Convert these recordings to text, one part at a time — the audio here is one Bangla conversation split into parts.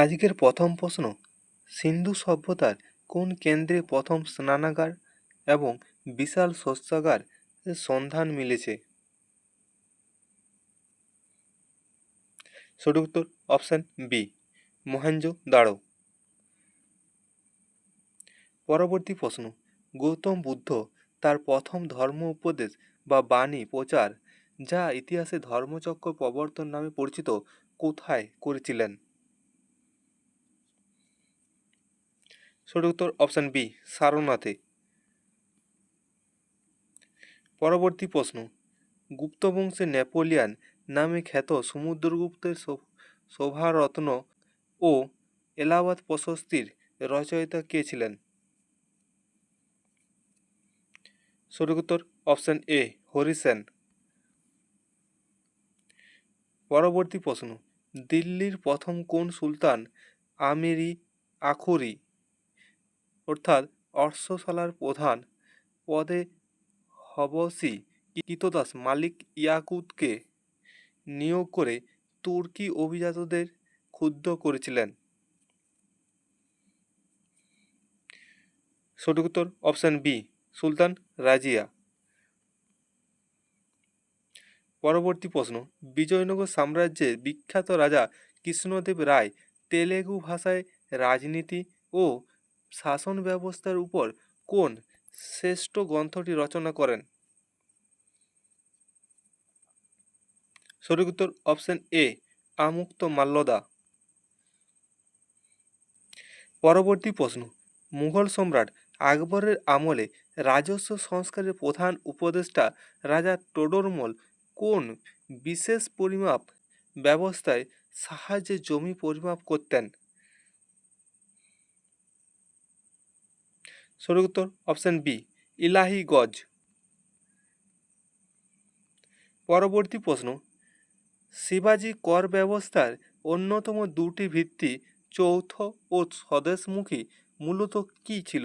আজকের প্রথম প্রশ্ন, সিন্ধু সভ্যতার কোন কেন্দ্রে প্রথম স্নানাগার এবং বিশাল শৌচাগার সন্ধান মিলেছে? সঠিক উত্তর অপশন বি, মহেঞ্জোদাড়ো। পরবর্তী প্রশ্ন, গৌতম বুদ্ধ তার প্রথম ধর্ম উপদেশ বা বাণী প্রচার, যা ইতিহাসে ধর্মচক্র প্রবর্তন নামে পরিচিত, কোথায় করেছিলেন? সঠিক উত্তর অপশন বি, সারনাথে। পরবর্তী প্রশ্ন, গুপ্ত বংশের নেপোলিয়ান নামে খ্যাত সমুদ্রগুপ্তের শোভারত্ন ও এলাহাবাদ প্রশস্তির রচয়িতা কে ছিলেন? সঠিক উত্তর অপশন এ, হরি সেন। পরবর্তী প্রশ্ন, দিল্লির প্রথম কোন সুলতান আমিরি আখুরি অর্থাৎ অশ্বশালার প্রধান পদে হবসি কৃতদাস মালিক ইয়াকুতকে নিয়োগ করে তুর্কি অভিজাতদের ক্ষুব্ধ করেছিলেন? সঠিক উত্তর অপশন বি, সুলতান রাজিয়া। পরবর্তী প্রশ্ন, বিজয়নগর সাম্রাজ্যের বিখ্যাত রাজা কৃষ্ণদেব রায় তেলেগু ভাষায় রাজনীতি ও শাসন ব্যবস্থার উপর কোন শ্রেষ্ঠ গ্রন্থটি রচনা করেন? সঠিক উত্তর অপশন এ, আমুক্ত মাল্যদা। পরবর্তী প্রশ্ন, মুঘল সম্রাট আকবরের আমলে রাজস্ব সংস্কারের প্রধান উপদেষ্টা রাজা টোডরমল কোন বিশেষ পরিমাপ ব্যবস্থায় সাহায্যে জমি পরিমাপ করতেন? সঠিক উত্তর অপশন বি, ইলাহি গজ। পরবর্তী প্রশ্ন, শিবাজি কর ব্যবস্থার অন্যতম দুটি ভিত্তি যৌথ ও স্বদেশমুখী মূলত কী ছিল?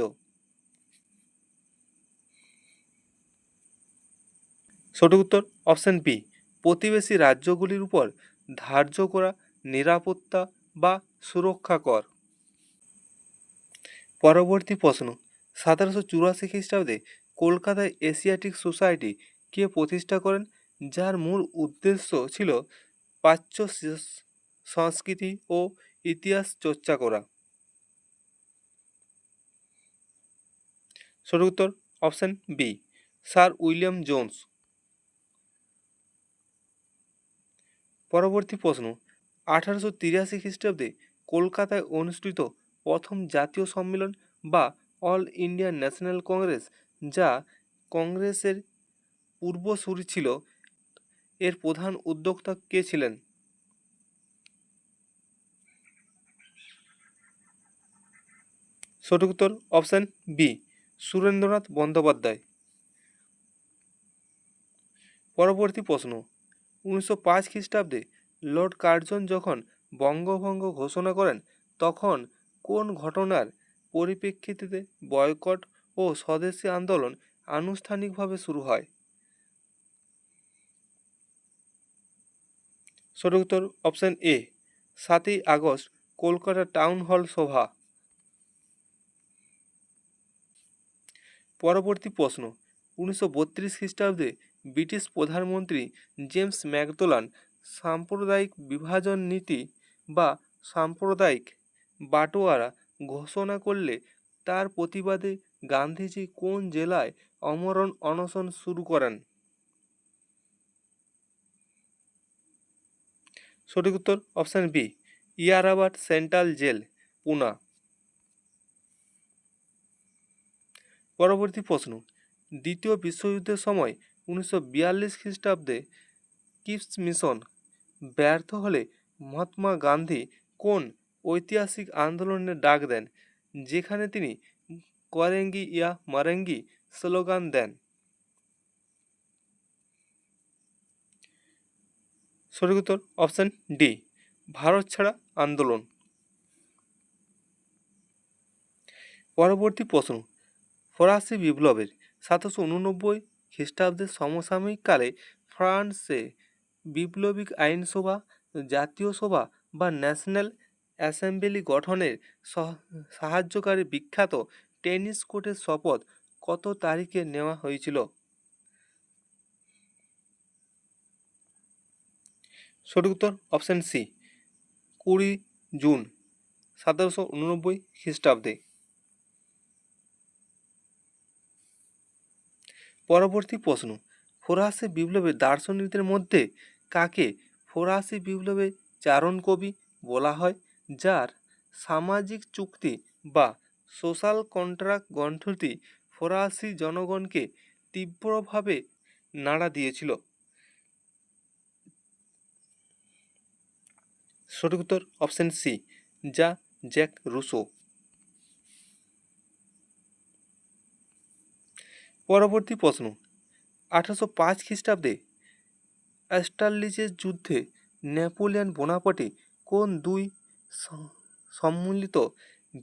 সঠিক উত্তর অপশন বি, প্রতিবেশী রাজ্যগুলির উপর ধার্য করা নিরাপত্তা বা সুরক্ষা কর। পরবর্তী প্রশ্ন, 1784 খ্রিস্টাব্দে কলকাতায় এশিয়াটিক সোসাইটি কে প্রতিষ্ঠা করেন, যার মূল উদ্দেশ্য ছিল প্রাচ্য সংস্কৃতি ও ইতিহাস চর্চা করা? সঠিক উত্তর option B, sir William Jones. পরবর্তী প্রশ্ন, 1883 খ্রিস্টাব্দে কলকাতায় অনুষ্ঠিত প্রথম জাতীয় সম্মেলন বা অল ইন্ডিয়া ন্যাশনাল কংগ্রেস, যা কংগ্রেসের পূর্বসূরি ছিল, এর প্রধান উদ্যোক্তা কে ছিলেন? সঠিক উত্তর অপশন বি, সুরেন্দ্রনাথ বন্দ্যোপাধ্যায়। পরবর্তী প্রশ্ন, 1905 খ্রিস্টাব্দে লর্ড কার্জন যখন বঙ্গভঙ্গ ঘোষণা করেন, তখন কোন ঘটনার পরিপ্রেক্ষিতে বয়কট ও স্বদেশী আন্দোলন আনুষ্ঠানিকভাবে শুরু হয়? সঠিক উত্তর অপশন এ, 7ই আগস্ট কলকাতা টাউন হল সভা। পরবর্তী প্রশ্ন, 1932 খ্রিস্টাব্দে ব্রিটিশ প্রধানমন্ত্রী জেমস ম্যাকডোনাল্ড সাম্প্রদায়িক বিভাজন নীতি বা সাম্প্রদায়িক বাটোয়ারা ঘোষণা করলে তার প্রতিবাদে গান্ধীজি কোন জেলায় আমরণ অনশন শুরু করেন? সঠিক উত্তর অপশন বি, ইয়ারাবাদ সেন্ট্রাল জেল, পুনা। পরবর্তী প্রশ্ন, দ্বিতীয় বিশ্বযুদ্ধের সময় 1942 খ্রিস্টাব্দে কিপস মিশন ব্যর্থ হলে মহাত্মা গান্ধী কোন ঐতিহাসিক আন্দোলনের ডাক দেন, যেখানে তিনি করেঙ্গি ইয়া মারেঙ্গি স্লোগান দেন? সঠিক উত্তর অপশন ডি, ভারত ছাড়া আন্দোলন। পরবর্তী প্রশ্ন, ফরাসি বিপ্লবের 1789 খ্রিস্টাব্দের সমসাময়িককালে ফ্রান্সে বিপ্লবিক আইনসভা, জাতীয় সভা বা ন্যাশনাল অ্যাসেম্বলি গঠনের সাহায্যকারী বিখ্যাত টেনিস কোর্টের শপথ কত তারিখে নেওয়া হয়েছিল? সঠিক উত্তর অপশন সি, 20 জুন 1789 খ্রিস্টাব্দে। পরবর্তী প্রশ্ন, ফরাসি বিপ্লবের দার্শনিকদের মধ্যে কাকে ফরাসি বিপ্লবের চারণ কবি বলা হয়, যার সামাজিক চুক্তি বা সোশ্যাল কন্ট্রাক্ট গ্রন্থটি ফরাসি জনগণকে তীব্রভাবে নাড়া দিয়েছিল? সঠিক উত্তর অপশন সি, যা জ্যাক রুসো। পরবর্তী প্রশ্ন, 1805 খ্রিস্টাব্দে অ্যাস্টারলিচের যুদ্ধে নেপোলিয়ন বোনাপার্ট কোন দুই সম্মিলিত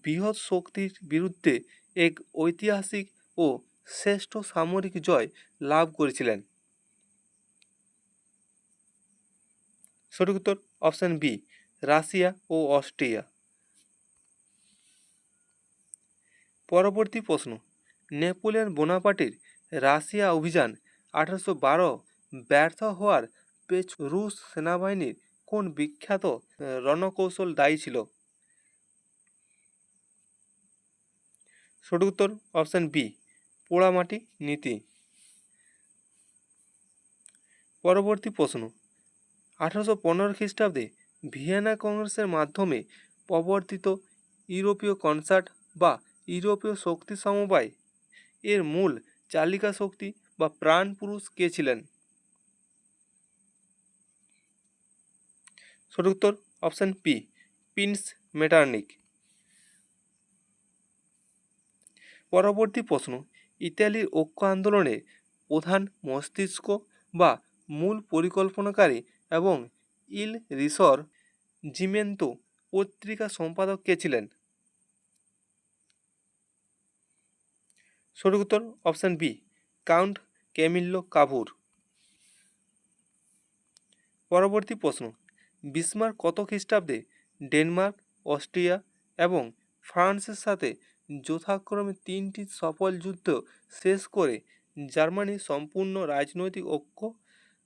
বৃহৎ শক্তির বিরুদ্ধে এক ঐতিহাসিক ও শ্রেষ্ঠ সামরিক জয় লাভ করেছিলেন? সঠিক উত্তর অপশন বি, রাশিয়া ও অস্ট্রিয়া। পরবর্তী প্রশ্ন, নেপোলিয়ন বোনাপার্টের রাশিয়া অভিযান 1812 ব্যর্থ হওয়ার পেছনে রুশ সেনাবাহিনীর কোন বিখ্যাত রণকৌশল দায়ী ছিল? সঠিক উত্তর অপশন বি, পোড়ামাটি নীতি। পরবর্তী প্রশ্ন, 1815 খ্রিস্টাব্দে ভিয়েনা কংগ্রেসের মাধ্যমে প্রবর্তিত ইউরোপীয় কনসার্ট বা ইউরোপীয় শক্তি সমবায় এর মূল চালিকা শক্তি বা প্রাণ পুরুষ কে ছিলেন? সঠিক উত্তর অপশন পি, প্রিন্স মেটার্নিক। পরবর্তী প্রশ্ন, ইতালির ঐক্য আন্দোলনের প্রধান মস্তিষ্ক বা মূল পরিকল্পনাকারী এবং ইল রিসর্জিমেন্তো পত্রিকা সম্পাদক কে ছিলেন? সঠিক উত্তর অপশন বি, কাউন্ট ক্যামিল্লো কাভুর। পরবর্তী প্রশ্ন, বিসমার্ক কত খ্রিস্টাব্দে ডেনমার্ক, অস্ট্রিয়া এবং ফ্রান্সের সাথে যথাক্রমে 3টি সফল যুদ্ধ শেষ করে জার্মানির সম্পূর্ণ রাজনৈতিক ঐক্য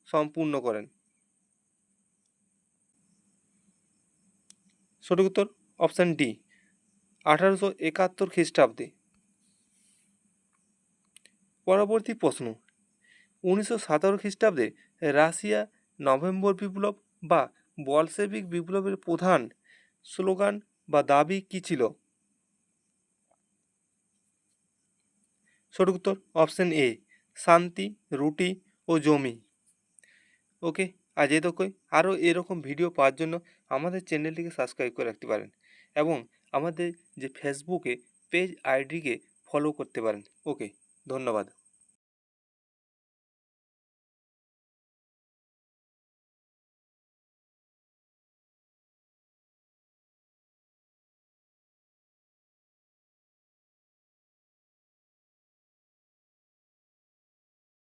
সম্পূর্ণ করেন? সঠিক উত্তর অপশন ডি, 1871 খ্রিস্টাব্দে। পরবর্তী প্রশ্ন, 1917 খ্রিস্টাব্দে রাশিয়া নভেম্বর বিপ্লব বা বলশেভিক বিপ্লবের প্রধান স্লোগান বা দাবি কী ছিল? সঠিক উত্তর অপশন এ, শান্তি, রুটি ও জমি। ওকে, আজ এতক্ষণ। আরও এরকম ভিডিও পাওয়ার জন্য আমাদের চ্যানেলটিকে সাবস্ক্রাইব করে রাখতে পারেন এবং আমাদের যে ফেসবুকে পেজ আইডিকে ফলো করতে পারেন। ওকে, ধন্যবাদ।